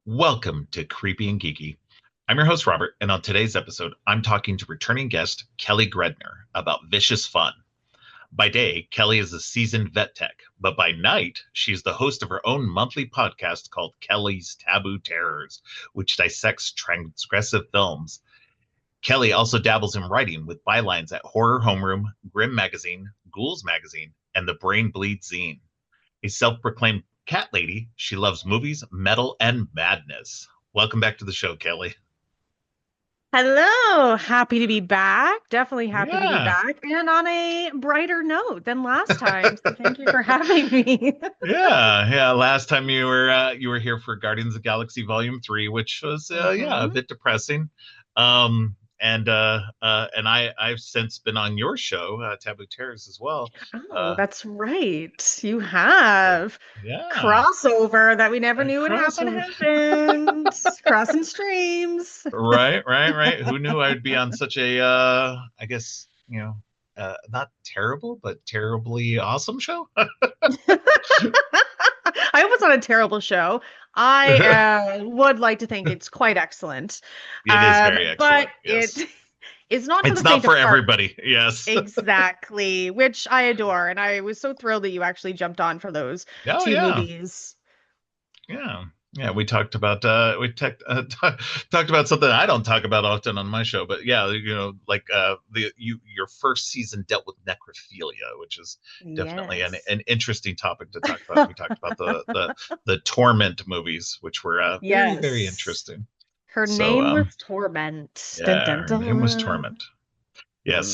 Welcome to Creepy and Geeky. I'm your host, Robert, and on today's episode, I'm talking to returning guest Kelly Gredner about vicious fun. By day, Kelly is a seasoned vet tech, but by night, she's the host of her own monthly podcast called Kelly's Taboo Terrors, which dissects transgressive films. Kelly also dabbles in writing with bylines at Horror Homeroom, Grimm Magazine, Ghouls Magazine, and the Brain Bleed Zine. A self-proclaimed cat lady, she loves movies, metal, and madness. Welcome back to the show, Kelly. Hello, happy to be back. Definitely happy to be Yeah, back and on a brighter note than last time. So thank you for having me. yeah. Last time you were here for Guardians of the Galaxy Volume 3, which was a hmm bit depressing. And I've since been on your show, Taboo Terrors, as well. Oh, Uh, that's right. You have yeah, crossover that we never a knew would happen crossover. happened. Crossing streams. Right. Who knew I'd be on such a, I guess, not terrible, but terribly awesome show? I hope it's not a terrible show. I would like to think it's quite excellent. It is very But excellent. it Yes. is not for It's the not faint of for heart. everybody. Yes. Exactly, which I adore. And I was so thrilled that you actually jumped on for those Oh, two yeah. movies. Yeah. Yeah, we talked about talked about something I don't talk about often on my show, but yeah, like your first season dealt with necrophilia, which is definitely an, Yes. an interesting topic to talk about. We talked about the Torment movies, which were very Yes. interesting. Her So name was Torment. Dun, yeah, dun, her name was dun. Torment. Yes. Mm.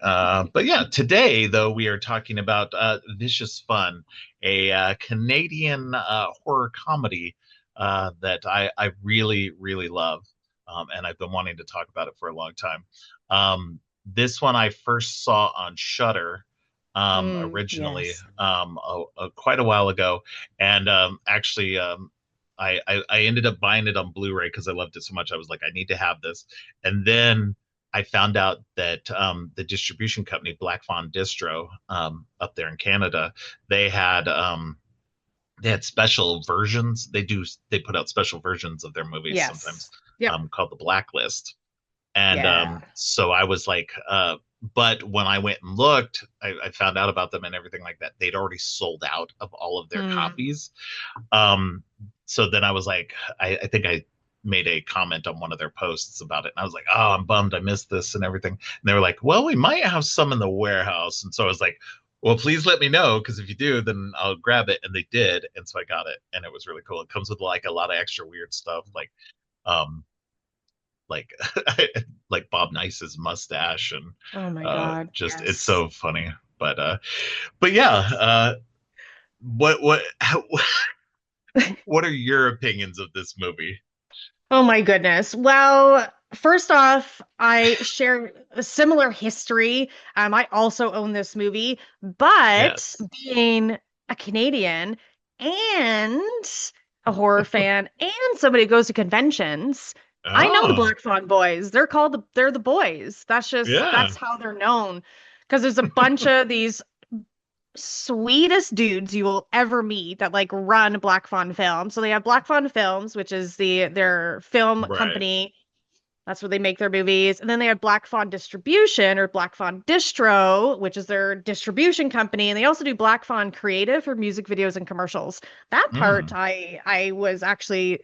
So, but yeah, today though we are talking about Vicious Fun, a Canadian horror comedy that I really love, and I've been wanting to talk about it for a long time. This one I first saw on Shudder originally, Yes. quite a while ago, and actually. I ended up buying it on Blu-ray because I loved it so much. I was like, I need to have this. And then I found out that the distribution company Black Fawn Distro up there in Canada, they had um, they had special versions. They put out special versions of their movies sometimes Yes. Yep. called the Blacklist. And Yeah. so I was like, but when I went and looked, I found out about them and everything like that. They'd already sold out of all of their Mm. copies. Um, so then I was like, I think I made a comment on one of their posts about it. And I was like, oh, I'm bummed I missed this and everything. And they were like, well, we might have some in the warehouse. And so I was like, well, please let me know because if you do, then I'll grab it. And they did. And so I got it. And it was really cool. It comes with like a lot of extra weird stuff um, like like Bob Nice's mustache and Oh my God. just it's Yes. so funny. But yeah, what what are your opinions of this movie? Oh my goodness. Well, first off, I share a similar history. I also own this movie, but Yes. being a Canadian and a horror fan and somebody who goes to conventions, I know the Oh, Black Fawn Boys. They're the boys. yeah. That's how they're known. Because there's a bunch of these sweetest dudes you will ever meet that like run Black Fawn Films. So they have Black Fawn Films, which is their film Right. company. That's where they make their movies. And then they have Black Fawn Distribution or Black Fawn Distro, which is their distribution company. And they also do Black Fawn Creative for music videos and commercials. That part Mm, I was actually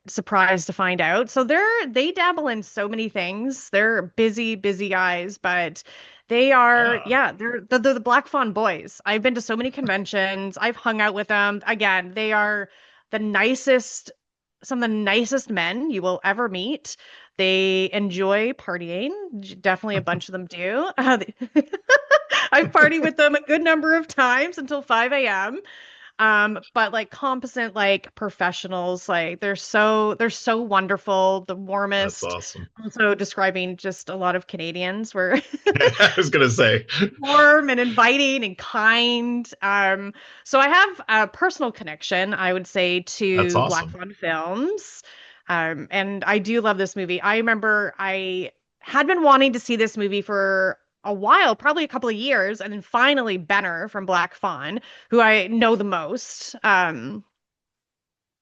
surprised to find out. So they dabble in so many things. They're busy guys, but they are, yeah. yeah, they're the Black Fawn Boys. I've been to so many conventions. I've hung out with them. Again, they are the nicest, some of the nicest men you will ever meet. They enjoy partying. Definitely a bunch of them do. I've partied with them a good number of times until 5 a.m. But like competent, like professionals, like they're so wonderful, the That's warmest. awesome. Also describing just a lot of Canadians were I was gonna say. warm and inviting and kind. So I have a personal connection, I would say, That's to Black awesome. Fawn Films. And I do love this movie. I remember I had been wanting to see this movie for a while, probably a couple of years, and then finally Benner from Black Fawn, who I know the most.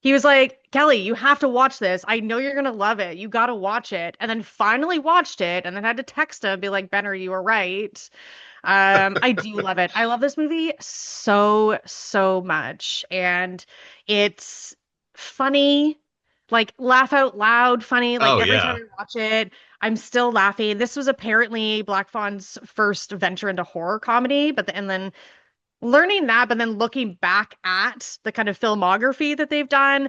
He was like, Kelly, you have to watch this. I know you're gonna love it. You gotta watch it. And then finally watched it, and then had to text him, be like, Benner, you were right. I do love it. I love this movie so, so much. And it's funny, like laugh out loud funny. Like Oh every time yeah, I watch it, I'm still laughing. This was apparently Black Fawn's first venture into horror comedy, and then learning that, but then looking back at the kind of filmography that they've done,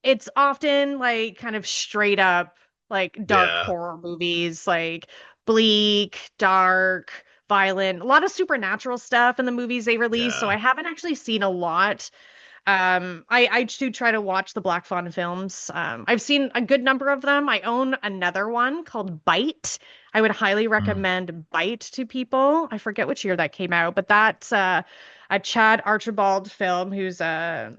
it's often like kind of straight up like dark yeah, horror movies, like bleak, dark, violent, a lot of supernatural stuff in the movies they release. So yeah. I haven't actually seen a lot. I do try to watch the Black Fawn films. I've seen a good number of them. I own another one called Bite. I would highly Mm. recommend Bite to people. I forget which year that came out, but that's a Chad Archibald film who's a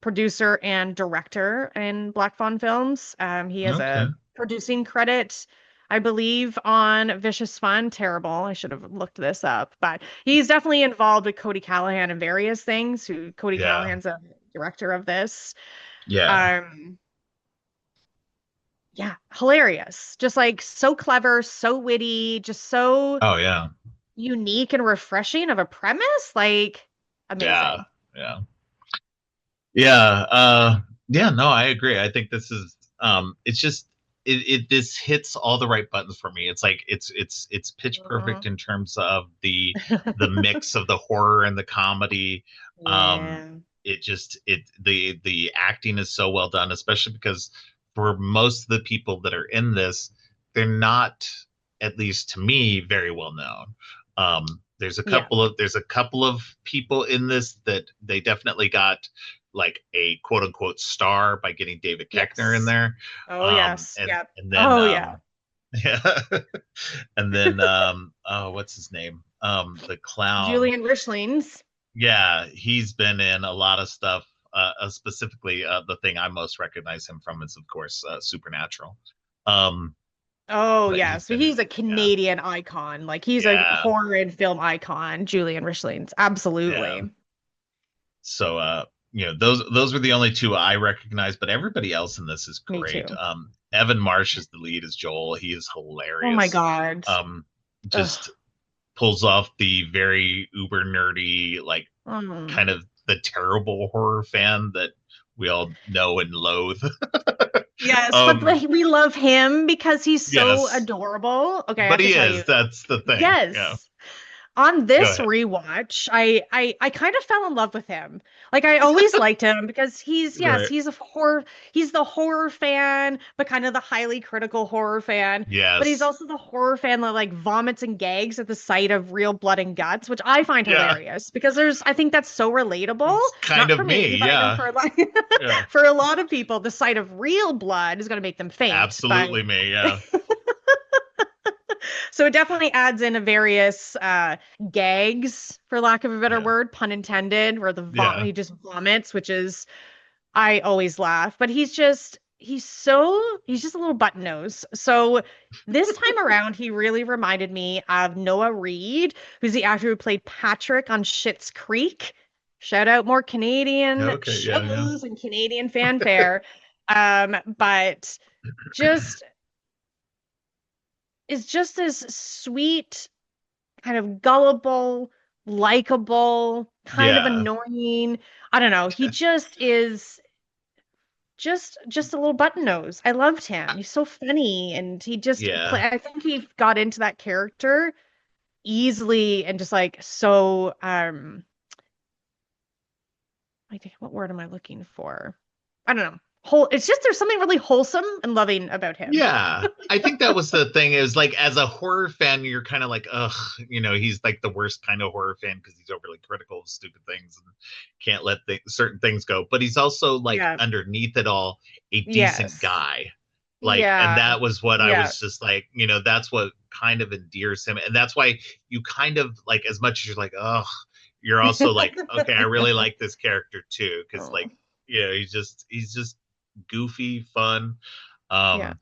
producer and director in Black Fawn films. He has Okay. a producing credit, I believe, on Vicious Fun. Terrible. I should have looked this up, but he's definitely involved with Cody Callahan in various things. Who Cody Yeah, Callahan's a director of this. yeah. Um, yeah, hilarious. Just like so clever, so witty, just so Oh yeah, unique and refreshing of a premise. Like yeah, amazing. yeah. Yeah, yeah, no, I agree. I think this is it's just it this hits all the right buttons for me. It's like it's pitch perfect Mhm. in terms of the mix of the horror and the comedy. Um Yeah. it just it the acting is so well done, especially because for most of the people that are in this, they're not, at least to me, very well known. Yeah. There's a couple of people in this that they definitely got like a quote unquote star by getting David Keckner in Yes. there. Oh yes. Yep. And then Oh yeah. yeah. And then oh, what's his name? The clown. Julian Rishlings. Yeah, he's been in a lot of stuff. Specifically, the thing I most recognize him from is, of course, Supernatural. Um, Oh but yeah. he's So been in, he's a yeah, Canadian icon. Like he's a yeah, horror and film icon, Julian Rishlings. yeah. Absolutely. So, those were the only two I recognize, but everybody else in this is Me great. too. Evan Marsh is the lead as Joel. He is Oh my hilarious. God. Um, just Ugh. pulls off the very uber nerdy, like Mm. kind of the terrible horror fan that we all know and loathe. Yes, but um, we love him because he's so yes, adorable. Okay, I but have to he tell is. you. That's the thing. Yeah. Yes. On Go this ahead. rewatch, I kind of fell in love with him. Like I always liked him because he's yes, Right. he's the horror fan, but kind of the highly critical horror fan. But he's Yes. also the horror fan that like vomits and gags at the sight of real blood and guts, which I find Yeah. hilarious because I think that's so relatable. It's kind Not of for me, me. but I know Yeah. for a lot Yeah. for a lot of people, the sight of real blood is going to make them faint. But Absolutely me. Yeah. so it definitely adds in a various gags, for lack of a better Yeah. word, pun intended, where Yeah. he just vomits, which is I always laugh. But he's just a little button nose. So this time around, he really reminded me of Noah Reed, who's the actor who played Patrick on Schitt's Creek. Shout out more Canadian Okay. Yeah. Yeah. shows and Canadian fanfare. But just is just this sweet, kind of gullible, likable, kind of Yeah. annoying. I don't know. He just is just a little button nose. I loved him. He's so funny and he just play Yeah. I think he got into that character easily and just like so I think what word am I looking for? I don't know. It's just there's something really wholesome and loving about him. Yeah, I think that was the thing, is like, as a horror fan, you're kind of like, ugh, he's like the worst kind of horror fan because he's overly critical of stupid things and can't let certain things go. But he's also like, Yeah. underneath it all, a decent Yes. guy. Like, and Yeah. that was what I Yeah. was just like, that's what kind of endears him. And that's why you kind of like, as much as you're like, ugh, you're also like, okay, I really like this character too. Cause Oh, like, he's just goofy, fun. yeah. Um, and just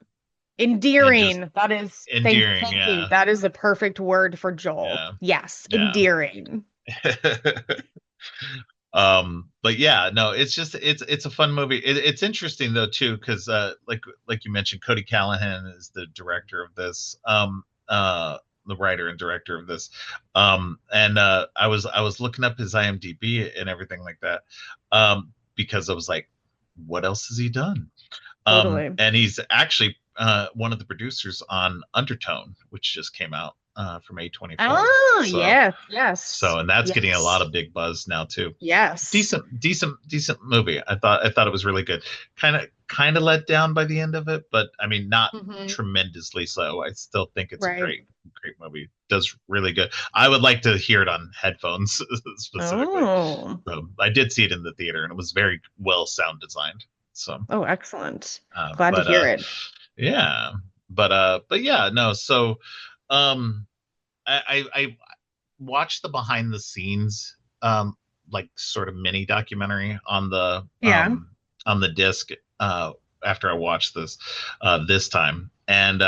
Endearing. That is, endearing. thank you. Yeah, That is the perfect word for Joel. yeah, Yes, yeah. endearing. But yeah, no, it's just it's a fun movie. It's interesting though too, because like you mentioned, Cody Callahan is the director of this. The writer and director of this. And I was looking up his IMDb and everything like that. Because I was like, what else has he done? Totally. And he's actually one of the producers on Undertone, which just came out from A24. Oh, So yes, yes, and that's getting a lot yes, of big buzz now too. yes. Decent movie. I thought it was really good. Kind of let down by the end of it, but I mean not Hmm. tremendously so. I still think it's a Right. great movie. Does really good. I would like to hear it on headphones specifically. Oh, So I did see it in the theater and it was very well sound designed. So oh, excellent. Glad to but hear it. yeah. But yeah, no, so um I watched the behind the scenes like sort of mini documentary Yeah. on the disc after I watched this time. And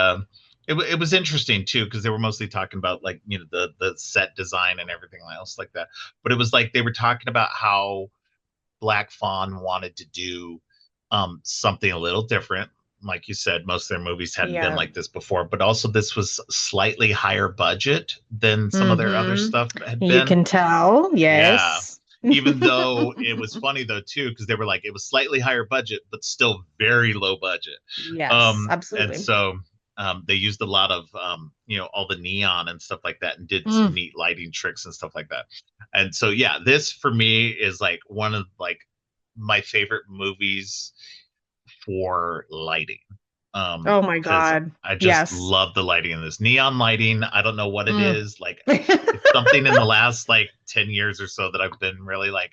it was interesting too because they were mostly talking about like the set design and everything else like that, but it was like they were talking about how Black Fawn wanted to do something a little different. Like you said, most of their movies hadn't been Yeah. like this before, but also this was slightly higher budget than some of their other Hmm. stuff had You been. can tell. Yeah. Yes. Even though it was funny though too, because they were like it was slightly higher budget, but still very low budget. Yes, And absolutely. so they used a lot of all the neon and stuff like that, and did some Mm. neat lighting tricks and stuff like that. And so yeah, this for me is like one of like my favorite movies for lighting. Oh my Because God. I just Yes. love the lighting in this neon lighting. I don't know what it Mm. is. Like it's something in the last like 10 years or so that I've been really like,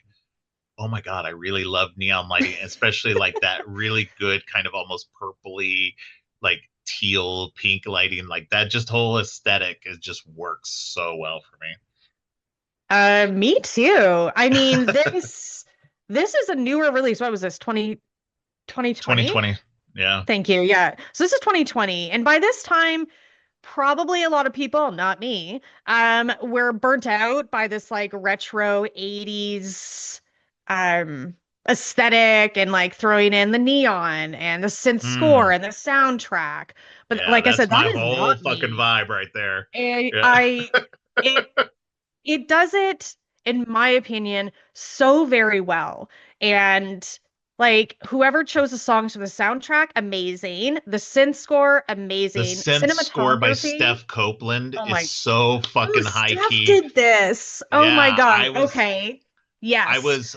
oh my God, I really love neon lighting, especially like that really good kind of almost purpley, like teal pink lighting. Like that just whole aesthetic, it just works so well for me. Me too. I mean, this is a newer release. What was this? 2020? 2020. Yeah. Thank you. Yeah. So this is 2020. And by this time, probably a lot of people, not me, were burnt out by this like retro 80s um aesthetic and like throwing in the neon and the synth score Mm, and the soundtrack. But yeah, like I that's said, that my is whole not fucking me. vibe right there. And Yeah. I it it does it, in my opinion, so very well. And like whoever chose the songs for the soundtrack, amazing. The synth score, The amazing. synth score by Cinematography, Steph Copeland oh is my, so oh, fucking high Steph key. did this. Oh my Yeah, God. Okay. I Yes. was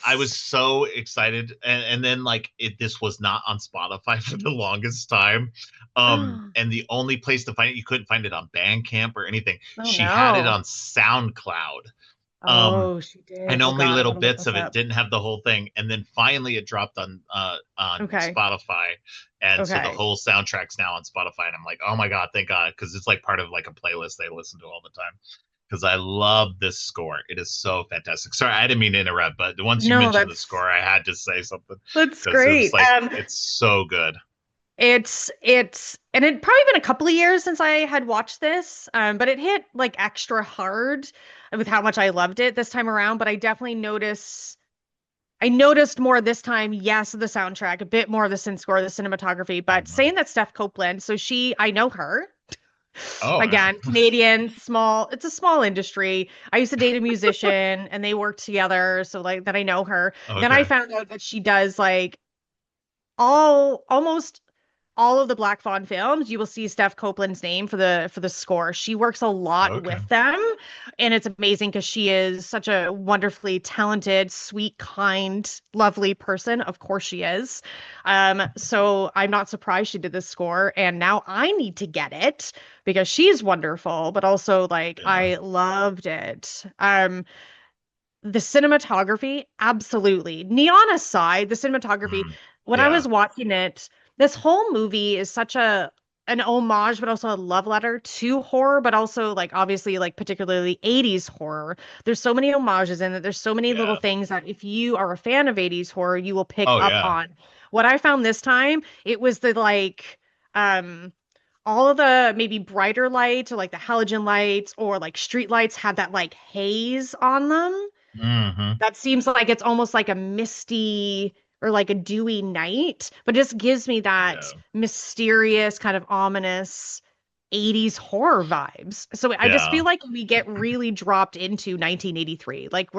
I was Yes. so excited, and then like this was not on Spotify for the longest time. Oh And the only place to find it, you couldn't find it on Bandcamp or anything. She had it no. on SoundCloud. Um Oh, she did. and Oh only God, I little gotta look bits this of it, up. didn't have the whole thing, and then finally it dropped on Okay. Spotify, and so the Okay. whole soundtrack's now on Spotify, and I'm like, oh my God, thank God, because it's like part of like a playlist they listen to all the time, because I love this score. It is so fantastic. Sorry, I didn't mean to interrupt, but once you No, mentioned the score, I had to say something that's because it was great. like it's so good. It's and it probably been a couple of years since I had watched this, but it hit like extra hard with how much I loved it this time around. But I noticed more this time, yes, the soundtrack, a bit more of the synth score, the cinematography. But Mhm. saying that Steph Copeland, so I know her. Oh yeah. Again, Canadian, small, it's a small industry. I used to date a musician and they worked together, so like that I know her. Then I Okay. found out that she does like almost all of the Black Fawn films, you will see Steph Copeland's name for the score. She works a lot Okay. with them, and it's amazing because she is such a wonderfully talented, sweet, kind, lovely person. Of course she is. So I'm not surprised she did this score, and now I need to get it because she's wonderful, but also like Yeah. I loved it. The cinematography, absolutely. Neon aside, the cinematography, Mm. when I Yeah. was watching it, this whole movie is such a an homage, but also a love letter to horror, but also like obviously like particularly 80s horror. There's so many homages in it. There's so many little Yeah. things that if you are a fan of 80s horror, you will pick Oh up yeah. on. What I found this time, it was the like um all of the maybe brighter lights or like the halogen lights or like street lights had that like haze on them. Mm-hmm. That seems like it's almost like a misty or like a dewy night, but it just gives me that Yeah. mysterious kind of ominous 80s horror vibes. So I just Yeah. feel like we get really dropped into 1983. Like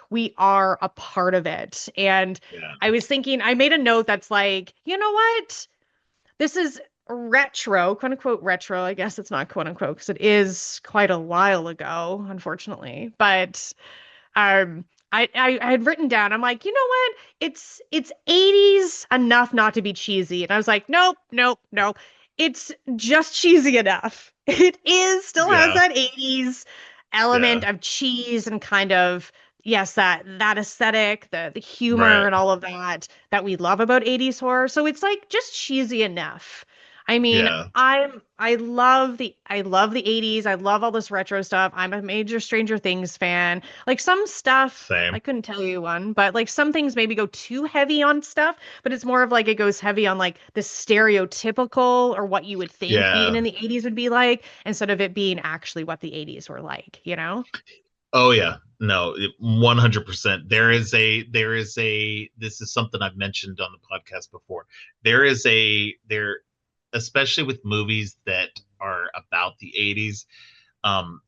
we are a part of it. And Yeah. I was thinking, I made a note that's like, you know what? This is retro, quote unquote retro. I guess it's not quote unquote because it is quite a while ago, unfortunately. But um I had written down, I'm like, you know what? It's 80s enough not to be cheesy. And I was like, nope, nope, no. It's just cheesy enough. It is still has Yeah. that 80s element Yeah. of cheese and kind of yes, that aesthetic, the humor Right. and all of that we love about 80s horror. So it's like just cheesy enough. I mean, Yeah. I love the 80s. I love all this retro stuff. I'm a major Stranger Things fan. Like some stuff, I Same. couldn't tell you one, but like some things maybe go too heavy on stuff, but it's more of like it goes heavy on like the stereotypical or what you would think being Yeah. in the 80s would be like instead of it being actually what the 80s were like, you know? Oh yeah. No, 100%. This is something I've mentioned on the podcast before. There, especially with movies that are about the 80s,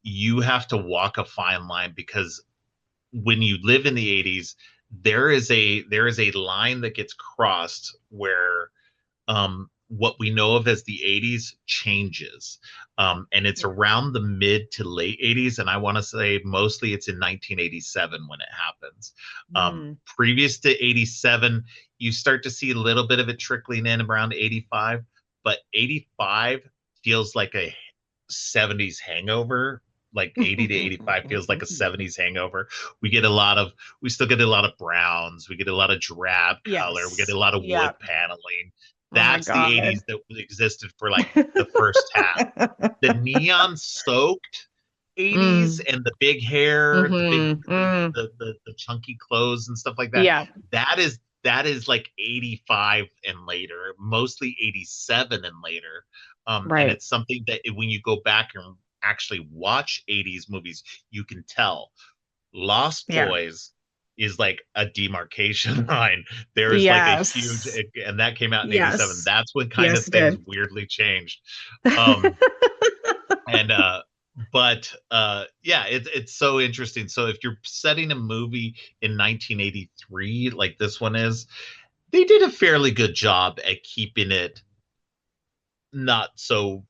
you have to walk a fine line because when you live in the 80s, there is a line that gets crossed where what we know of as the 80s changes. And it's around the mid to late 80s. And I want to say mostly it's in 1987 when it happens. Mm. Previous to 87, you start to see a little bit of it trickling in around 85, but 85 feels like a 70s hangover. Like 80 to 85 feels like a 70s hangover. We still get a lot of browns. We get a lot of drab color. We get Yes. a lot of wood Yeah. paneling. Oh my That's the God. 80s that existed for like the first half. The neon soaked 80s Mm. and the big hair, the big Mm-hmm. Mm. the chunky clothes and stuff like that. Yeah. That is like 85 and later, mostly 87 and later. And Right. it's something that when you go back and actually watch 80s movies, you can tell. Lost Yeah. Boys is like a demarcation line. There is like a huge, Yes. and that came out in 87. Yes. That's when kind of Yes, it things did. weirdly changed. Um, and but yeah, it's so interesting. So if you're setting a movie in 1983 like this one is, they did a fairly good job at keeping it not so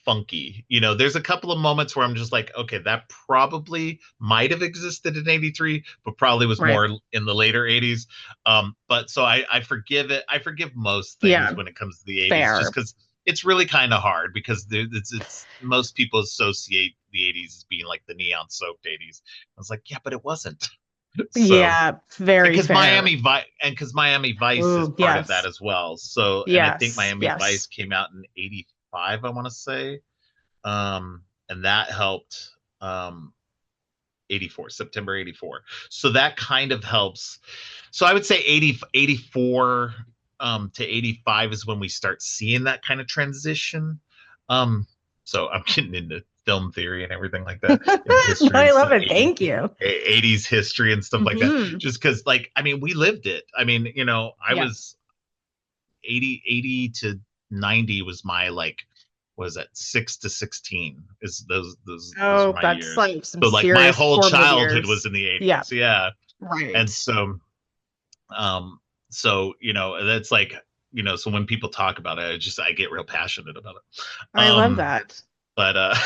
funky. There's a couple of moments where I'm just like, okay, that probably might have existed in 83, but probably was Right. more in the later 80s. But so I forgive it. I forgive most things Yeah. when it comes to the 80s, just Fair. because it's really kind of hard because it's most people associate the 80s as being like the neon soaked 80s. I was like, yeah, but it wasn't. So Yeah. Very fair. Because Miami Vice is Ooh, part of that yes. as well. So, and I think Yes. Miami Vice Yes. came out in 85, I want to say. And that helped 84, September 84. So that kind of helps. So I would say 84 to 85 is when we start seeing that kind of transition. Um, so I'm getting into film theory and everything like that in history I and love stuff, it. Thank you. 80s history and stuff like that. Hmm. Just because, like, I mean, we lived it. I mean, I Yeah. was 80 to 90 was my like was that 6 to 16 is those are Oh, my that's years. like some So like my serious whole formative childhood was years. in the Yeah. 80s. Yeah. And Right. um so that's like so when people talk about it, I get real passionate about it. I love that. But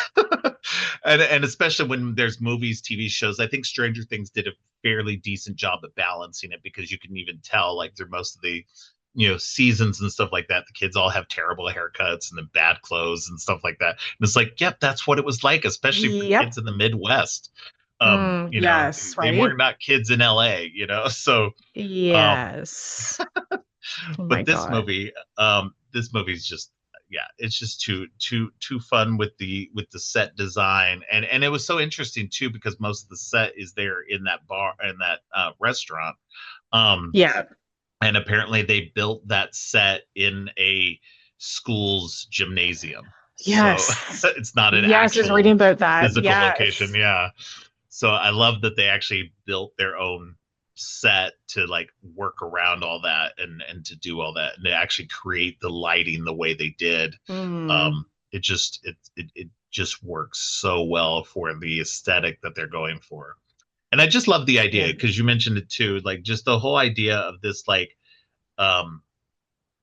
and especially when there's movies, TV shows, I think Stranger Things did a fairly decent job at balancing it because you can even tell like through most of the seasons and stuff like that, the kids all have terrible haircuts and then bad clothes and stuff like that. And it's like, yep, that's what it was like, especially for Yep. kids in the Midwest. Mm, yes, They weren't right? not kids in LA, so um Yes. Oh my but God. this movie's just, yeah, it's just too fun with the set design. And it was so interesting too because most of the set is there in that bar, in that restaurant. um Yeah. and apparently they built that set in a school's gymnasium, so Yes. it's not an Yes, I was reading actual about that. physical location. Yes. Yeah. So I love that they actually built their own set to like work around all that and to do all that and to actually create the lighting the way they did. Mm, It just works so well for the aesthetic that they're going for. And I just love the idea yeah. because you mentioned it too, like just the whole idea of this like um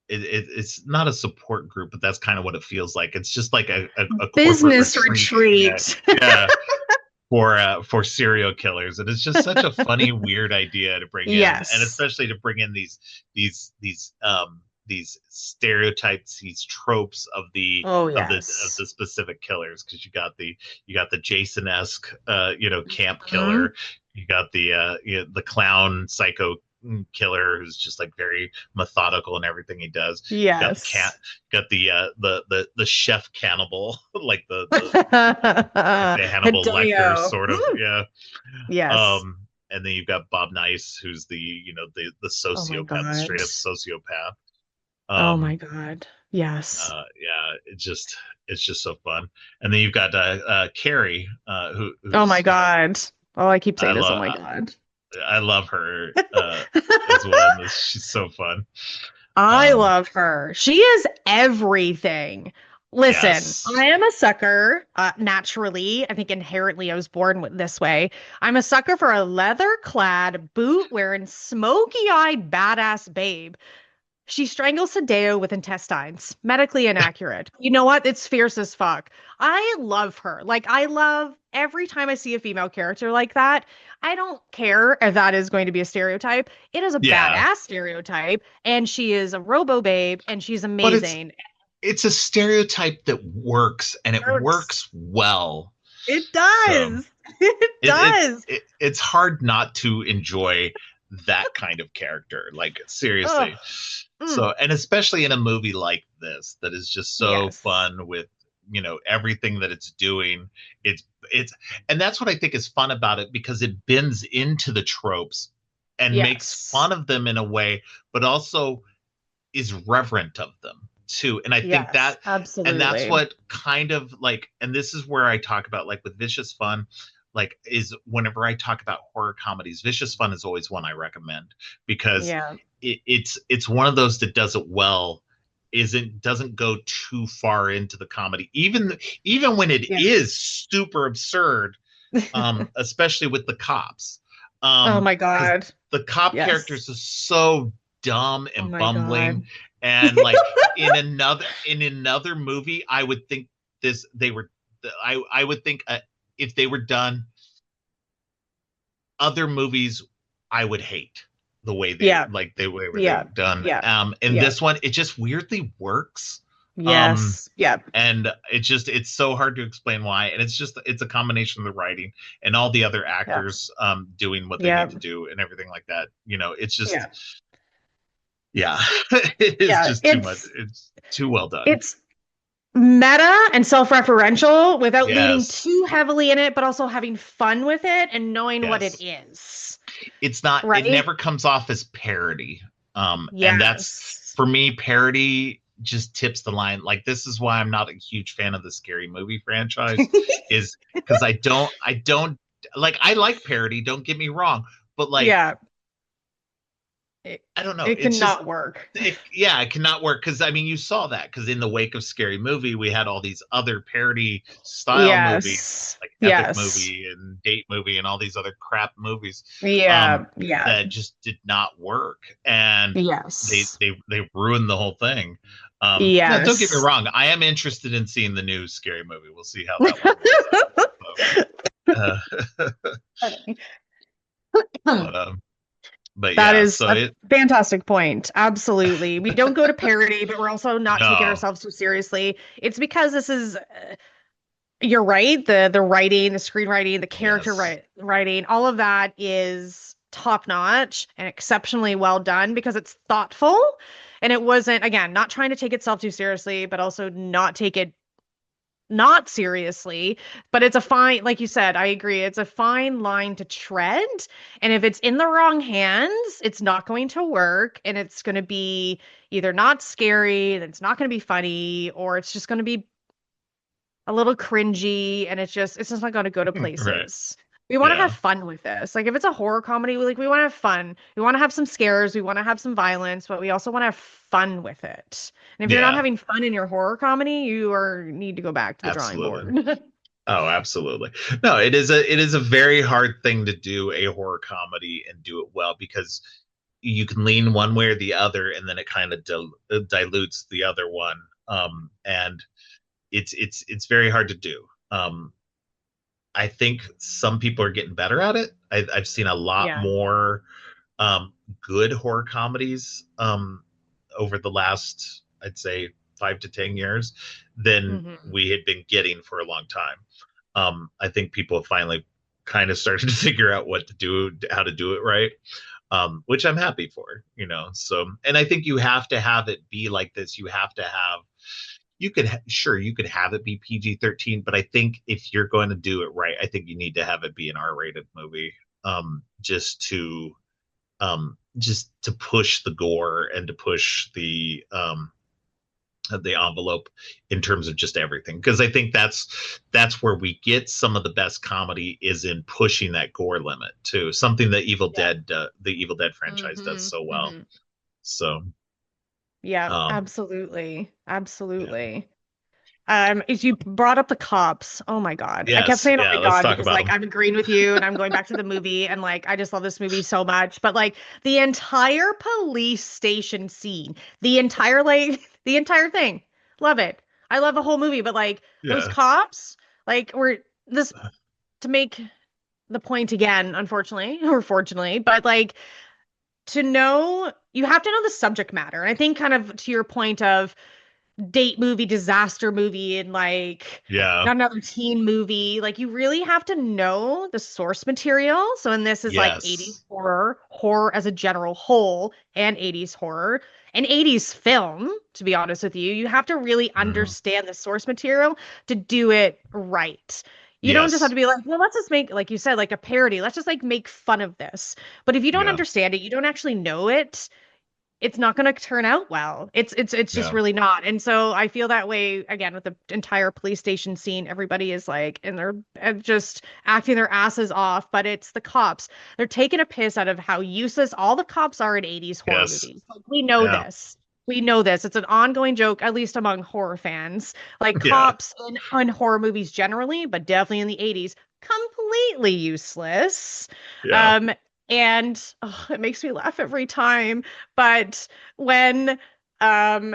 it's not a support group, but that's kind of what it feels like. It's just like a corporate Business retreat. Yeah, retreat. yeah, for serial killers, and it's just such a funny, weird idea to bring in, and Yes. especially to bring in these these these stereotypes, these tropes Oh, of yes. the specific killers, because you got the Jason-esque camp Mhm. killer, you got the clown psycho killer who's just like very methodical in everything he does. You got the cat, Yes. got the chef cannibal, like like the Hannibal Lecter Hideo. sort of, Mm. yeah. Yes. And then you've got Bob Nice, who's the Oh my sociopath, the God. straight up sociopath. Oh my Um, God. Yes. yeah, it's just so fun. And then you've got Carrie, Oh my who's God. All I keep I saying is, oh love my God. I love her as well in this. She's so fun. I Um, love her. She is everything. Listen, yes, I am a sucker, naturally. I think inherently I was born this way. I'm a sucker for a leather-clad, boot-wearing, smoky-eyed, badass babe. She strangles Hideo with intestines. Medically inaccurate. You know what? It's fierce as fuck. I love her. Like, I love every time I see a female character like that. I don't care if that is going to be a stereotype. It is a yeah, badass stereotype, and she is a robo babe, and she's but amazing. it's a stereotype that works and it Works. works well. It So does. It does. it's hard not to enjoy that kind of character. Like Oh, seriously. mm, So and especially in a movie like this that is just so yes. fun with everything that it's doing. It's and that's what I think is fun about it because it bends into the tropes and makes Yes. fun of them in a way, but also is reverent of them too. And I think Yes. that and that's Absolutely. what kind of like and this is where I talk about like with Vicious Fun, like is whenever I talk about horror comedies, Vicious Fun is always one I recommend because Yeah. it's one of those that does it well, isn't doesn't go too far into the comedy, even when it Yeah. is super absurd, especially with the cops, Oh my because God. the cop Yes. characters are so dumb Oh and my bumbling, God. and like in another movie I would think this they were I would think if they were done other movies I would hate the way Yeah. they way where they Yeah. were done. Yeah. In Yeah. this one, it just weirdly works. Um, Yes. Yeah. and it's so hard to explain why. And it's a combination of the writing and all the other Yeah. actors doing what they need Yeah. to do and everything like that. It's Yeah. just yeah, it is Yeah. just too much. It's too well done. It's meta and self-referential without leaning Yes, too heavily in it, but also having fun with it and knowing what it yes. is. It Right? never comes off as parody. And that's Yes. for me, parody just tips the line. Like this is why I'm not a huge fan of the scary movie franchise, is because I don't like I like parody, don't get me wrong, but like Yeah. It, I don't know. it It's just cannot work. yeah, it cannot work because I mean you saw that because in the wake of Scary Movie we had all these other parody style movies Yes. like Epic Yes. Movie and Date Movie and all these other crap movies, Yeah. um, Yeah. that just did not work and Yes. they ruined the whole thing. Now don't get me Yes. wrong, I am interested in seeing the new Scary Movie. We'll see how that one works out. So, but um, but That yeah, is so a it fantastic point. Absolutely. We don't go to parody, but we're also not taking no ourselves too seriously. It's because this is, you're right, the writing, the screenwriting, the character yes. writing, all of that is top notch and exceptionally well done because it's thoughtful and it wasn't, again, not trying to take itself too seriously, but also not take it not seriously, but it's a fine, like you said, I agree. It's a fine line to tread. And if it's in the wrong hands, it's not going to work. And it's going to be either not scary, and it's not going to be funny, or it's just going to be a little cringy. And it's just not going to go to Right. places. We want to have Yeah. fun with this. Like if it's a horror comedy, we want to have fun. We want to have some scares, we want to have some violence, but we also want to have fun with it. And if you're not Yeah. having fun in your horror comedy, you are need to go back to the drawing Absolutely. board. Oh, absolutely. No, it is a very hard thing to do a horror comedy and do it well because you can lean one way or the other, and then it kind of dilutes the other one. And it's very hard to do. I think some people are getting better at it. I've seen a lot Yeah. more good horror comedies over the last, I'd say, 5 to 10 years than Hmm. we had been getting for a long time. I think people have finally kind of started to figure out what to do, how to do it right, which I'm happy for, So, and I think you have to have it be like this. You have to have, sure, you could have it be PG-13, but I think if you're going to do it right, I think you need to have it be an R-rated movie, just to push the gore and to push the envelope in terms of just everything, because I think that's where we get some of the best comedy is in pushing that gore limit too, something that Yeah. the Evil Dead franchise does Hmm. so well. Hmm. So Yeah, um absolutely. yeah. Absolutely. As you brought up the cops, oh my God. I kept Yes, saying, oh yeah, my let's God, talk because about like them. I'm agreeing with you and I'm going back to the movie and like I just love this movie so much. But like the entire police station scene, the entire like the entire thing. Love it. I love the whole movie, but like those Yeah. cops, like were this to make the point again, unfortunately, or fortunately, but like to know you have to know the subject matter. And I think kind of to your point of date movie, disaster movie, and like Yeah. not another teen movie. Like you really have to know the source material. So, and this is like 80s Yes. horror, horror as a general whole, and 80s horror, and 80s film, to be honest with you. You have to really Mhm. understand the source material to do it right. You don't just have Yes. to be like, well, let's just make, like you said, like a parody. Let's just like make fun of this. But if you don't Yeah. understand it, you don't actually know it, it's not going to turn out well. It's just Yeah. really not. And so I feel that way again with the entire police station scene. Everybody is like, and they're just acting their asses off, but it's the cops. They're taking a piss out of how useless all the cops are in 80s horror Yes. movies. Like, we know Yeah. this. We know this. It's an ongoing joke, at least among horror fans. Like Yeah. cops in horror movies generally, but definitely in the 80s, completely useless. Yeah. Um, and oh, it makes me laugh every time. But when um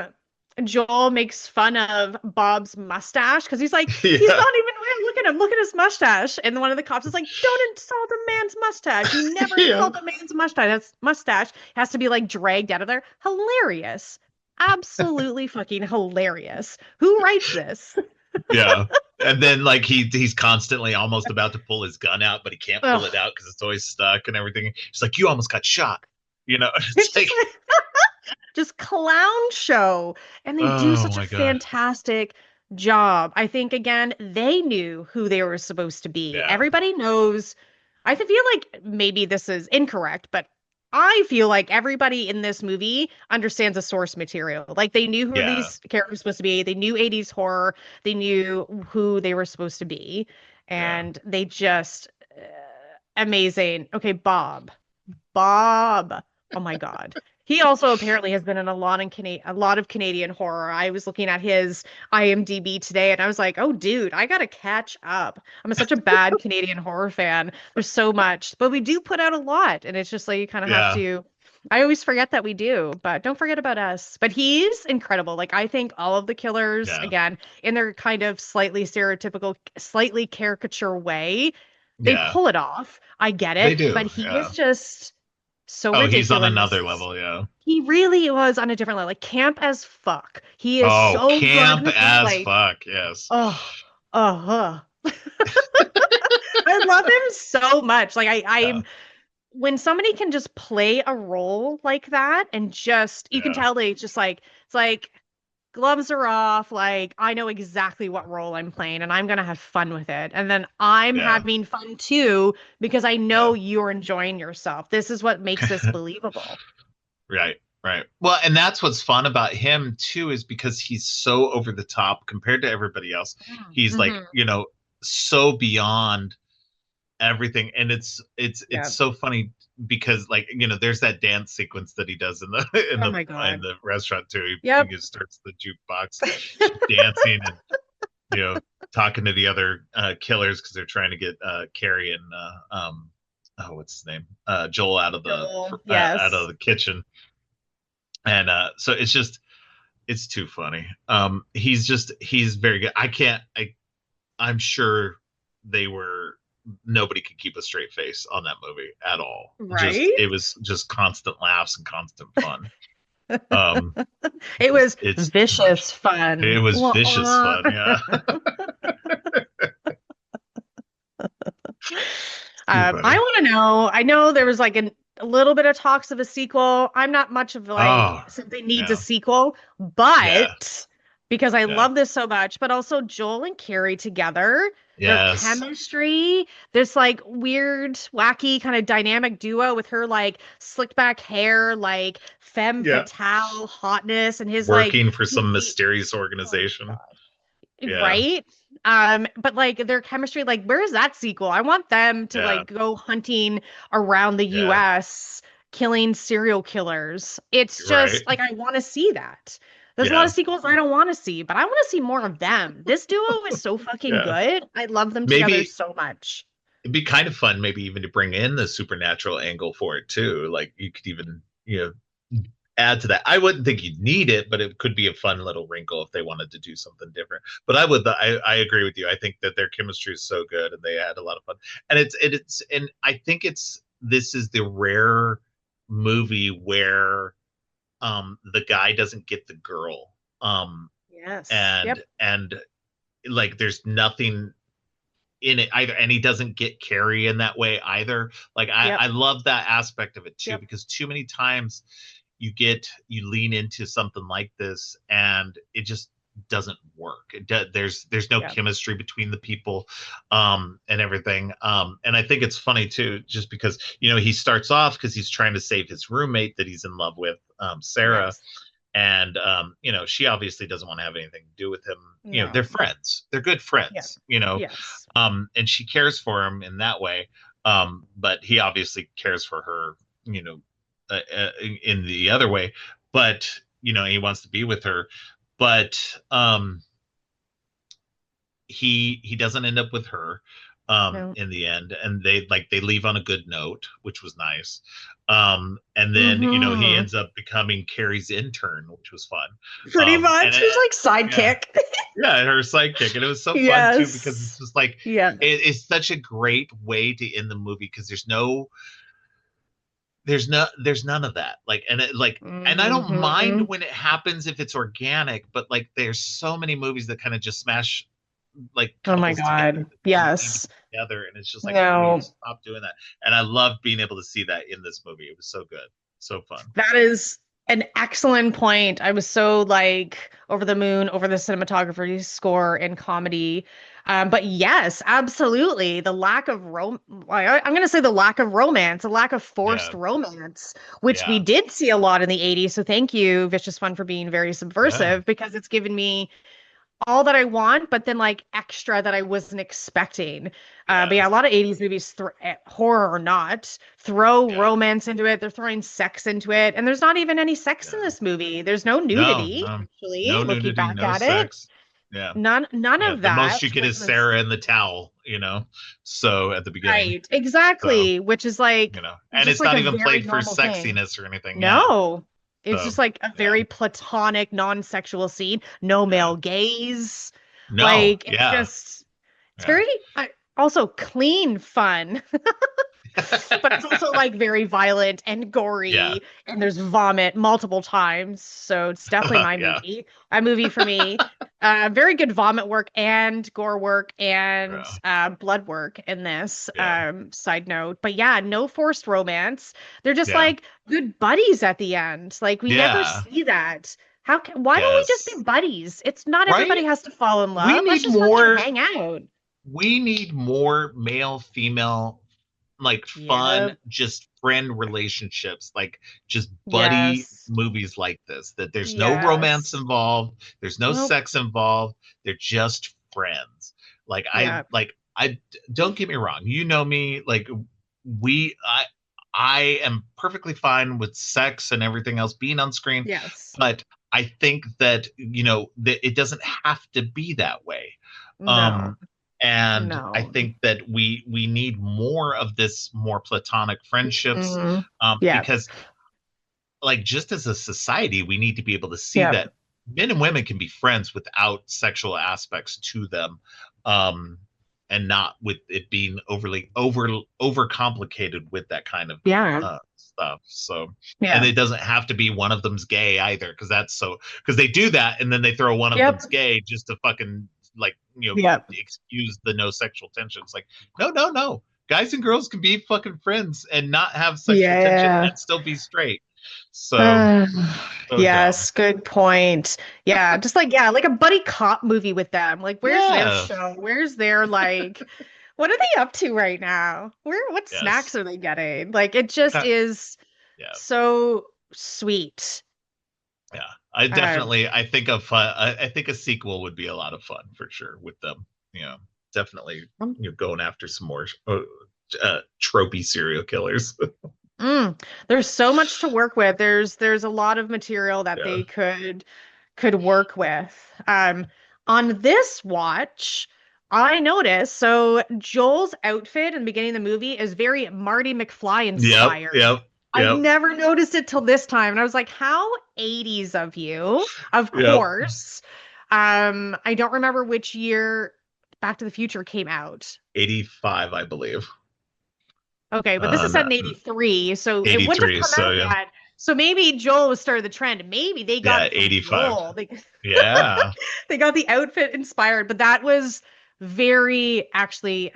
Joel makes fun of Bob's mustache because he's like, he's Yeah. not even weird. Look at him, look at his mustache. And one of the cops is like, don't insult a man's mustache. You never Yeah. insult a man's mustache. That's mustache has to be like dragged out of there. Hilarious. Absolutely fucking hilarious. Who writes this? Yeah. And then like he's constantly almost about to pull his gun out, but he can't pull it Ugh. out because it's always stuck and everything. He's like, "You almost got shot." It's It's just like, like just clown show. And they do oh such a my god. fantastic job. I think, again, they knew who they were supposed to be. Yeah. Everybody knows. Feel like maybe this is incorrect, but I feel like everybody in this movie understands the source material. Like they knew who Yeah. these characters were supposed to be. They knew 80s horror. They knew who they were supposed to be. Yeah. And they just amazing. Okay, Bob. Bob. Oh my God. He also apparently has been in a lot of Canadian horror. I was looking at his IMDb today and I was like, "Oh dude, I gotta catch up." Such a bad Canadian horror fan. There's so much, but we do put out a lot and it's just like you kind of have Yeah. to I always forget that we do, but don't forget about us. But he's incredible. Like I think all of the killers, Yeah. again, in their kind of slightly stereotypical, slightly caricature way, they Yeah. pull it off. I get They it, but do. he is Yeah. just so Oh, he's on ridiculous. another level. Yeah. He really was on a different level, like camp as fuck. He is Oh, so good camp with his as like, fuck. Yes. oh, uh-huh. I love him so much. Like Yeah. I'm when somebody can just play a role like that and just you can Yeah. tell they just like it's like gloves are off, like I know exactly what role I'm playing and I'm gonna have fun with it. And then I'm Yeah. having fun too because I know Yeah. you're enjoying yourself. This is what makes this believable. Right. Right. Well, and that's what's fun about him too, is because he's so over the top compared to everybody else. He's like, Mm-hmm. so beyond everything. And it's Yeah. so funny because, like, there's that dance sequence that he does in the in Oh the my in God. the restaurant too. He Yep. just starts the jukebox, she's dancing and you know talking to the other killers because they're trying to get Carrie and oh, what's his name, Joel Joel. out of Yes. the kitchen. And so it's too funny. He's very good. I'm sure they were nobody could keep a straight face on that movie at all. Just it Right? was just constant laughs and constant fun. Um, It was it's too much. vicious fun. It was vicious Wah-wah. fun. Yeah, too I funny. want to know. I know there was like a little bit of talks of a sequel. I'm not much of like Oh, something needs a yeah, sequel, yeah, but because I yeah. love this so much, but also Joel and Carrie together, their Yes. chemistry, this like weird, wacky kind of dynamic duo with her like slicked back hair, like femme Yeah. fatale hotness, and his like Working for some goofy. mysterious Oh my organization. gosh. Yeah, Right? But like their chemistry, like where's that sequel? I want them to yeah, like go hunting around the yeah. US killing serial killers. It's Right. just like I want to see that. There's a lot Yeah. of sequels I don't want to see, but I want to see more of them. This duo is so fucking Yeah. good. I love them together Maybe so much. it'd be kind of fun, maybe even to bring in the supernatural angle for it too. Like you could even, add to that. I wouldn't think you'd need it, but it could be a fun little wrinkle if they wanted to do something different. But I agree with you. I think that their chemistry is so good and they had a lot of fun. And and I think this is the rare movie where the guy doesn't get the girl. Yes. And Yep. like there's nothing in it either, and he doesn't get Carrie in that way either. Like I Yep. love that aspect of it too, Yep. because too many times you lean into something like this and it just doesn't work. There's no Yep. chemistry between the people, and everything. And I think it's funny too, just because he starts off because he's trying to save his roommate that he's in love with, Sarah. Yes. And she obviously doesn't want to have anything to do with him. They're No. friends, they're good Yep. friends. Yes. And she cares for him in that way. But he obviously cares for her, in the other way. But he wants to be with her. But he doesn't end up with her No. in the end, and they leave on a good note, which was nice. And then he Mm-hmm. ends up becoming Carrie's intern, which was fun. Pretty And much. He's like yeah, sidekick. yeah, her sidekick. And it was so fun too because it's Yes. just like Yeah. it's such a great way to end the movie because there's none of that, like, and I don't mind Hmm. when it happens if it's organic, but like there's so many movies that kind of just smash like Oh my couples together God. that don't need to Yes. be together, and it's just like, can we No, stop doing that? And I love being able to see that in this movie. It was so good, so fun. that is an excellent point. I was so like over the moon over the cinematography score and comedy. But yes, absolutely. The lack of I'm going to say the lack of romance, the lack of Yeah, forced romance, which we yeah, did see a lot in the 80s. So thank you, Vicious Fun, for being very yeah, subversive because it's given me all that I want, but then like extra that I wasn't expecting. But yeah, a yes, lot of 80s movies, horror or not, throw yeah, romance into it. They're throwing sex into it. And there's not even any sex in yeah. this movie. There's no No, nudity, no, actually, no looking nudity, back no at it. sex. Yeah, None yeah. of The most that, you get which is was Sarah in the towel, so at the beginning. right. So, Exactly. Which is like and just it's like not a even very played for normal thing. sexiness or anything. Yeah. No. It's So, just like a yeah, very platonic, non-sexual scene. No yeah. male gaze. No, Like it's yeah, just it's yeah. very also clean fun, but it's also like very violent and Yeah. gory, and there's vomit multiple times. So it's definitely Yeah. a movie for me. Very good vomit work and gore work and Yeah. blood work in this. Yeah. Side note, but yeah, no forced romance. They're just Yeah. like good buddies at the end. Like we never Yeah. see that. Why don't we just Yes. be buddies? It's not everybody Right? has to fall in We love. Let's need just fucking more hang out. we need more male female, like, fun, Yep. just friend relationships, like just buddy Yes. movies like this, that there's no romance Yes. involved, there's no Nope. sex involved, they're just friends. Like I Yeah. like I don't get me wrong. You know me, like we I am perfectly fine with sex and everything else being on screen, Yes. but I think that that it doesn't have to be that way. No. Um and I No. think that we need more of this more platonic friendships, Hmm. Yeah. because like just as a society we need to be able to see Yeah. that men and women can be friends without sexual aspects to them, um and not with it being over complicated with that kind of Yeah. stuff. So, and Yeah. it doesn't have to be one of them's gay either, because they do that and then they throw one of Yep. them's gay just to fucking like Yep. excuse the no sexual tension. It's like, no, no, no, guys and girls can be fucking friends and not have sexual tension Yeah. and still be straight. So, Uh, so dumb. yes, good point. Yeah, just like yeah, like a buddy cop movie with them. Like, where's their Yeah. show? Where's their like, what are they up to right now? What snacks Yes. are they getting? Like, it just That- is yeah. so sweet. Yeah. Um, I think I think a sequel would be a lot of fun for sure with them. You know, definitely, going after some more tropey serial killers. there's so much to work with. There's a lot of material that Yeah. they could work with. On this watch, I noticed so Joel's outfit in the beginning of the movie is very Marty McFly Yep. inspired. Yep. I Yep. never noticed it till this time, and I was like, "How 80s of you?" Of Yep. course. I don't remember which year Back to the Future came out. 85, I believe. Okay, but this is set in Not 83, so it wouldn't have 83. come So out yeah. yet. So maybe Joel was started the trend. Maybe they got Yeah. it from 85. Joel. Yeah. They got the outfit inspired, but that was very actually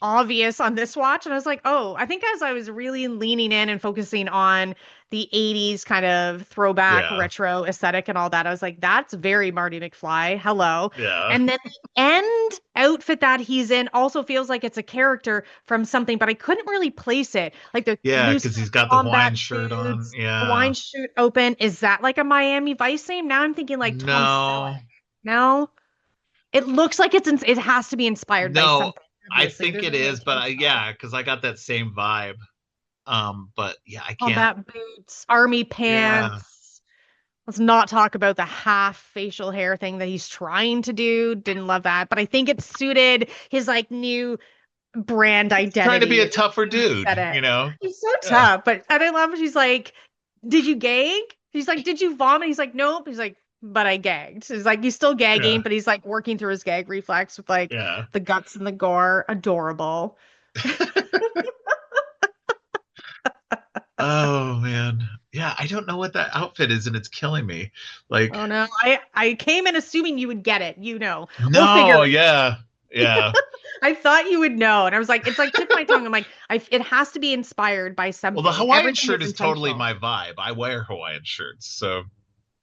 obvious on this watch. And I was like, oh, I think as I was really leaning in and focusing on the 80s kind of throwback Yeah. retro aesthetic and all that, I was like, that's very Marty McFly. Hello. Yeah. And then the end outfit that he's in also feels like it's a character from something, but I couldn't really place it. Like the Yeah. loose Because he's got the Hawaiian combat shirt on. suits, the Yeah. wine chute open. Is that like a Miami Vice name? Now I'm thinking like Tom Selleck. No. No, it looks like it has to be inspired by No. something. I Obviously, think there's it no way is, it but can't be. yeah, because I got that same vibe. But yeah, I can't. Combat boots, army Yeah. pants. Let's not talk about the half facial hair thing that he's trying to do. Didn't love that, but I think it suited his like new brand Trying to be identity. a It's tougher dude, aesthetic. He's so Yeah. tough, but and I love. She's like, "Did you gag?" He's like, "Did you vomit?" He's like, "Nope." He's like, "But I gagged." He's like, he's still Yeah. gagging, but he's like working through his gag reflex with like Yeah. the guts and the gore. Adorable. Oh man. Yeah, I don't know what that outfit is and it's killing me. Like, Oh no, I came in assuming you would get it. We'll figure no, it. yeah. Yeah. I thought you would know, and I was like, it's like tip my tongue. I'm like, it has to be inspired by Well, the something. Hawaiian Everything shirt is is totally intentional. my vibe. I wear Hawaiian shirts, so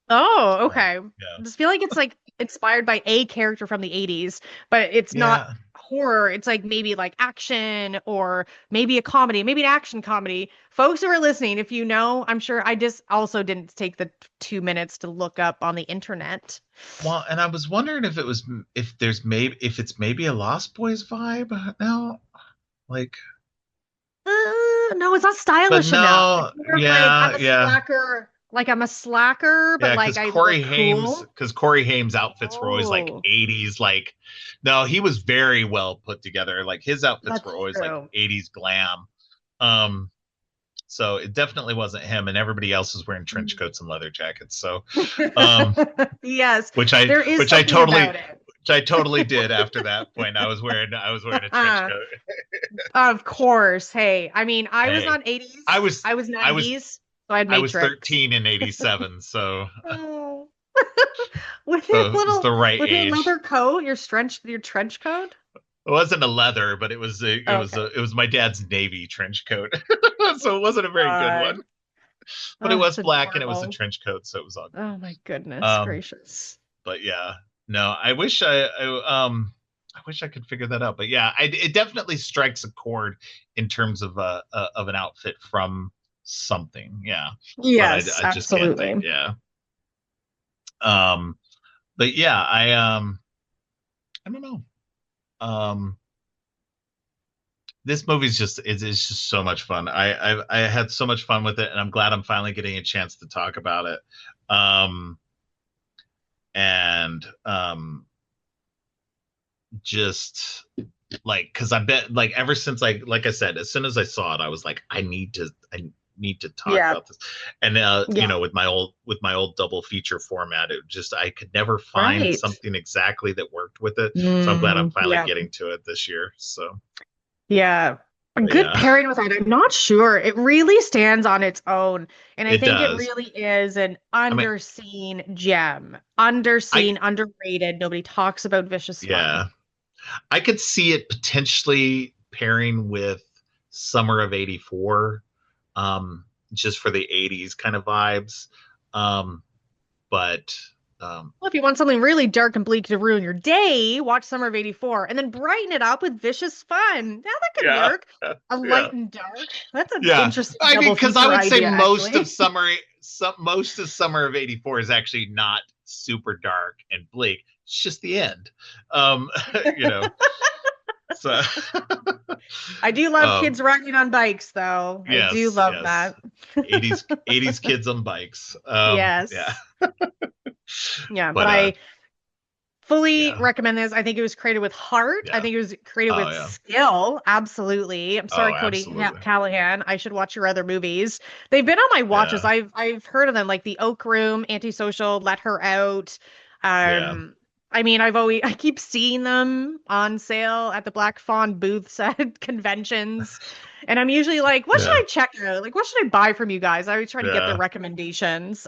Oh, okay. yeah. I just feel like it's like inspired by a character from the 80s, but it's not Yeah. horror. It's like maybe like action or maybe a comedy, maybe an action comedy. Folks who are listening, if you know, I'm sure I just also didn't take the 2 minutes to look up on the internet. Well, and I was wondering if it's maybe a Lost Boys vibe now, like, No, it's not but stylish enough. It's no, more of like yeah, yeah, I'm a slacker, but yeah, like I look cool. Because Corey Haim's outfits were always like Oh, 80s, like, no, he was very well put together. Like his outfits that's were always like true. 80s glam. Um, so it definitely wasn't him, and everybody else was wearing trench coats and leather jackets. So, um, Yes, there is which I something totally about it. did after that point. I was wearing a trench coat. Of course. Hey, I mean, I was Hey, not 80s. I was I was I was 90s, so I had I was Matrix. 13 in 87, so Oh. With your it's the right with your age. leather coat, your trench coat? It wasn't a leather, but Okay. it was my dad's navy trench coat, so it wasn't a very good one. God. But it Oh, was it's black and it was a adorable. trench coat, so it was all good. Oh my goodness Um, gracious. but yeah, no, I wish I could figure that out. But yeah, it definitely strikes a chord in terms of of an outfit from something. Yeah, but Yes, I just can't think. absolutely. Yeah. Um, but yeah, I don't know. Um, this movie's just it's just so much fun. I had so much fun with it, and I'm glad I'm finally getting a chance to talk about it. Um, and just like because I bet like ever since like I said, as soon as I saw it, I was like, I need to talk Yeah. about this. And Yeah. with my old double feature format, it just I could never find Right. something exactly that worked with it. So I'm glad I'm Mm, finally yeah. getting to it this year. So Yeah. A but good yeah, pairing with it. I'm not sure. It really stands on its own. And I it think it does. really is an I mean, underseen gem. I Underseen, underrated. Nobody talks about Vicious Fun. yeah, I could see it potentially pairing with Summer of '84, um, just for the '80s kind of vibes. Um, but Well, if you want something really dark and bleak to ruin your day, watch Summer of '84 and then brighten it up with Vicious Fun. Now that could yeah, work. A yeah, light and dark. That's an yeah. interesting I mean, double because I feature would say idea, actually. most of Summer of '84 is actually not super dark and bleak. It's just the end. Um, you know, so I do love um, kids riding on bikes, though. I do yes, love yes. that. 80s kids on bikes. Yeah. Yes. Yeah, but But I fully yeah, recommend this. I think it was created with heart. I yeah. think it was created Oh with yeah. skill. Absolutely. I'm sorry, Oh, Cody absolutely. Callahan. I should watch your other movies. They've been on my watches. Yeah. I've heard of them, like The Oak Room, Antisocial, Let Her Out. Yeah. I mean, I keep seeing them on sale at the Black Fawn booths at conventions. And I'm usually like, what should Yeah. I check out? Like, what should I buy from you guys? I always try to get their Yeah. recommendations.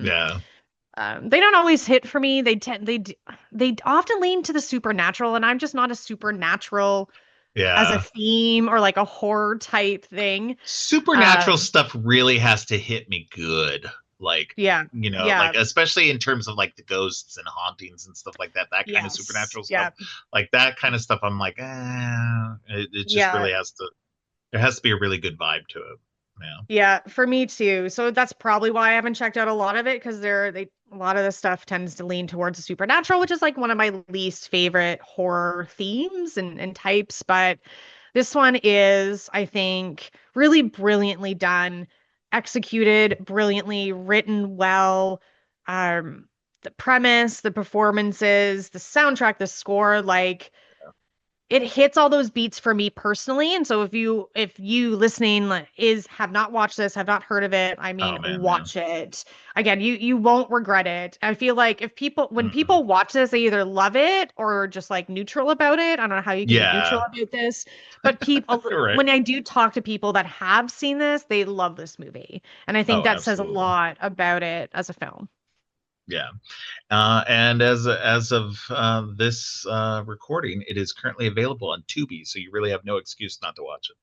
Yeah. They don't always hit for me. They often lean to the supernatural, and I'm just not a supernatural as a Yeah. theme or like a horror type thing. Supernatural Um, stuff really has to hit me good. Like, yeah, like yeah, especially in terms of like the ghosts and hauntings and stuff like that, that kind of yes, supernatural stuff. yeah, Like that kind of stuff, I'm like, it just yeah. really has to there has to be a really good vibe to it. Yeah. Yeah, for me too. So that's probably why I haven't checked out a lot of it because a lot of the stuff tends to lean towards the supernatural, which is like one of my least favorite horror themes and types. But this one is, I think, really brilliantly done, executed brilliantly, written well. The premise, the performances, the soundtrack, the score, like it hits all those beats for me personally. And so if you listening is have not watched this, have not heard of it, I mean, Oh man, yeah. watch it. Again, you won't regret it. I feel like if people when Mm-mm. people watch this, they either love it or just like neutral about it. I don't know how you can be neutral Yeah. about this, but people Right. when I do talk to people that have seen this, they love this movie. And I think Oh, that says a absolutely. lot about it as a film. Yeah. And as of this recording, it is currently available on Tubi, so you really have no excuse not to watch it.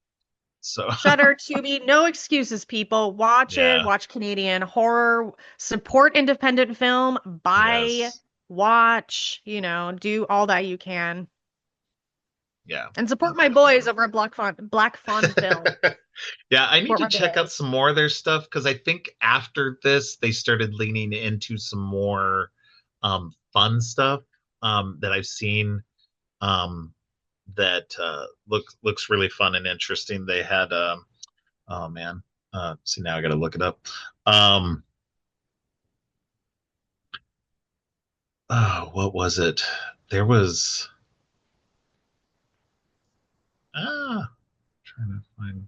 So Shudder, Tubi, no excuses, people. Watch it. yeah, Watch Canadian horror. Support independent film. Buy, yes, watch. Do all that you can, yeah, and support my boys definitely. over at Black Fawn Film. Yeah, I need Support to my check out boys. some more of their stuff because I think after this they started leaning into some more fun stuff that I've seen um, that looks really fun and interesting. They had oh man, see now I got to look it up. Um, oh, what was it? There was trying to find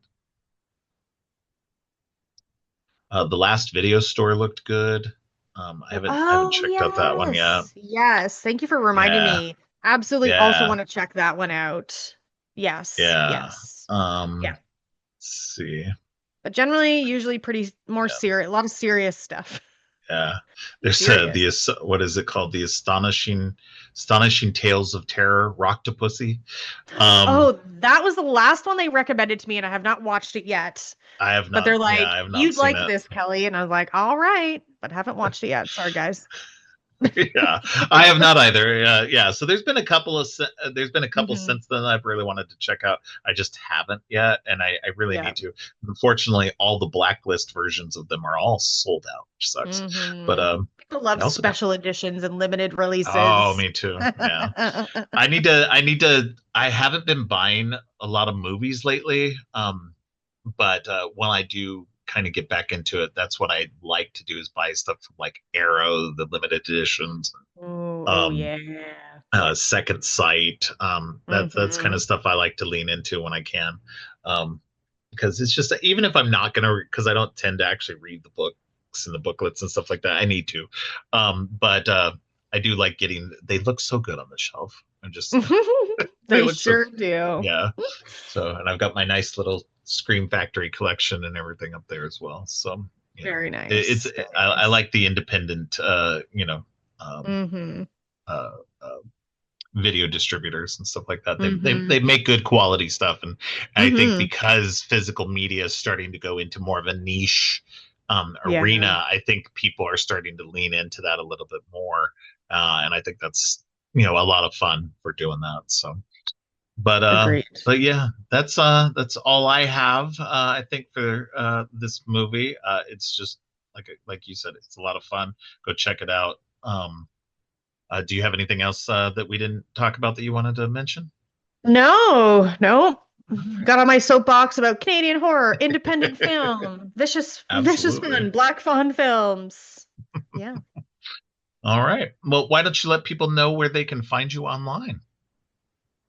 the last video store looked good. I haven't Oh, checked out that one yet. yes. Yes. Thank you for reminding Yeah, me. Absolutely also yeah, want to check that one out. Yes. yeah. Yes. Um, Yeah. let's see. But generally, usually pretty more Yeah, serious, a lot of serious stuff. yeah. There's Serious. what is it called? The astonishing tales of terror, Roctopussy. Um, Oh, that was the last one they recommended to me, and I have not watched it yet. I have But not. they're Yeah, like, I have not you'd seen like it. this, Kelly. And I was like, all right, but haven't watched it yet. Sorry, guys. Yeah, I have not either. Yeah, so there's been a couple Hmm. since then that I've really wanted to check out. I just haven't yet, and I really Yeah. need to. Unfortunately, all the blacklist versions of them are all sold out, which sucks. But Hmm. I love I also got, special editions and limited oh, releases. me too. Yeah. I haven't been buying a lot of movies lately. But when I do kind of get back into it, that's what I like to do is buy stuff from like Arrow, the limited editions, Oh, um, yeah. Second Sight. That's kind of Hmm. stuff I like to lean into when I can. Because it's just even if I'm not gonna, because I don't tend to actually read the books and the booklets and stuff like that. I need to, but I do like getting. They look so good on the shelf. I'm just they They look so, sure do. yeah. So, and I've got my nice little Scream Factory collection and everything up there as well. So, Very it's nice. Very I nice. like the independent, um, Hmm. uh, uh, video distributors and stuff like that. They Hmm. make good quality stuff, and I think Hmm. because physical media is starting to go into more of a niche Yeah, arena, I think people are starting to lean into that a little bit more, and I think that's a lot of fun for doing that. So, but agreed. yeah, that's all I have. I think for this movie, it's just like you said, it's a lot of fun. Go check it out. Do you have anything else that we didn't talk about that you wanted to mention? No, no. Got on my soapbox about Canadian horror, independent film, vicious Absolutely. fun, Black Fawn films. Yeah. All right. Well, why don't you let people know where they can find you online?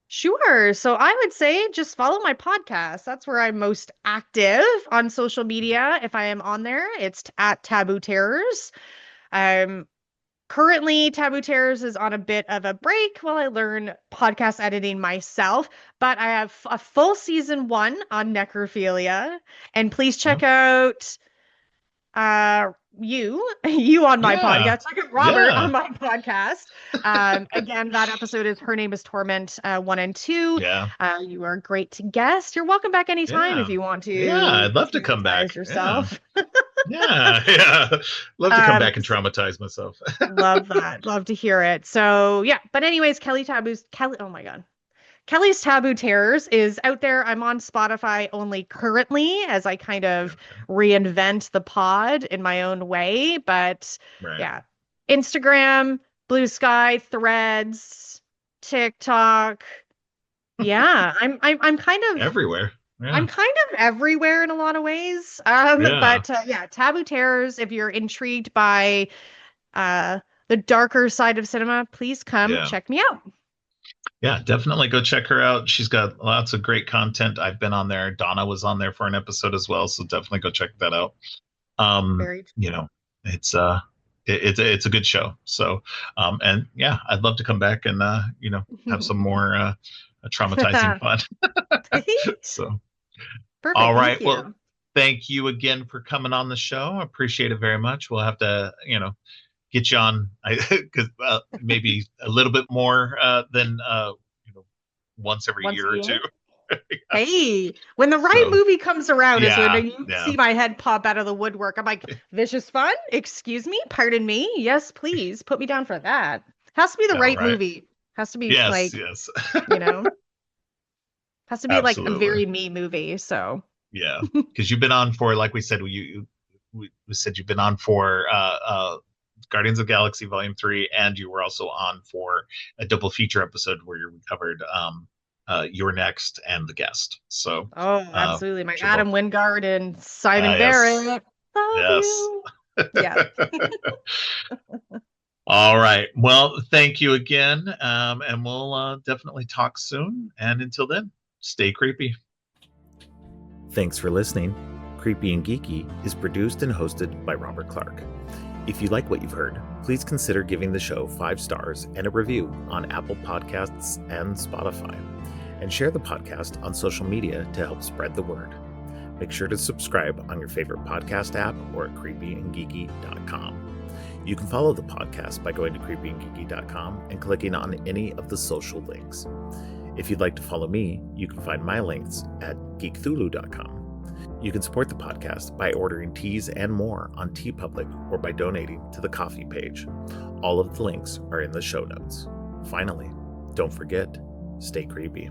Sure. So I would say just follow my podcast. That's where I'm most active on social media. If I am on there, it's at Taboo Terrors. Um, Currently, Taboo Terrors is on a bit of a break while I learn podcast editing myself, but I have a full season one on necrophilia. And please check Yep. out you on my Yeah. podcast. Check out Robert Yeah. on my podcast. Again, that episode is Her Name is Torment 1 and 2. Yeah. You are a great guest. You're welcome back anytime if Yeah. you want Yeah. to I'd love to come traumatize back. Yeah. yourself. Yeah. Yeah. Love to come Um, back and traumatize myself. Love that. Love to hear it. So yeah, but anyways, Kelly. Oh my God. Kelly's Taboo Terrors is out there. I'm on Spotify only currently as I kind of Okay. reinvent the pod in my own way. But Right. yeah, Instagram, Blue Sky, Threads, TikTok. Yeah, I'm kind of Everywhere. I'm Yeah. kind of everywhere in a lot of ways. Yeah. But yeah, Taboo Terrors. If you're intrigued by uh the darker side of cinema, please come Yeah. check me out. Yeah, definitely go check her out. She's got lots of great content. I've been on there. Donna was on there for an episode as well, so definitely go check that out. Very You know, it's it's a good show. So, and yeah, I'd love to come back and have some more traumatizing fun. So, all Perfect. Thank right. Well, you. thank you again for coming on the show. I appreciate it very much. We'll have to, get you on because maybe a little bit more than once every Once year a or two. year. Hey, when the right So movie comes around is when yeah, you yeah, see my head pop out of the woodwork. I'm like, vicious fun? Excuse me? Pardon me? Yes, please. Put me down for that. Has to be the all right right. movie. Has to be Yes, like, yes, you know, has to be like a absolutely. very me movie. So, Yeah, because you've been on for, like we said, we said you've been on for Guardians of Galaxy Volume 3, and you were also on for a double feature episode where you covered You're Next and The Guest. So, oh, uh, absolutely. My which are both, Adam Wingard and Simon yes, Barrett. Love yes. you. Yeah. All right. Well, thank you again, and we'll definitely talk soon. And until then, stay creepy. Thanks for listening. Creepy and Geeky is produced and hosted by Robert Clark. If you like what you've heard, please consider giving the show 5 stars and a review on Apple Podcasts and Spotify, and share the podcast on social media to help spread the word. Make sure to subscribe on your favorite podcast app or at creepyandgeeky.com. You can follow the podcast by going to creepyandgeeky.com and clicking on any of the social links. If you'd like to follow me, you can find my links at geekthulu.com. You can support the podcast by ordering teas and more on Teepublic or by donating to the coffee page. All of the links are in the show notes. Finally, don't forget, stay creepy.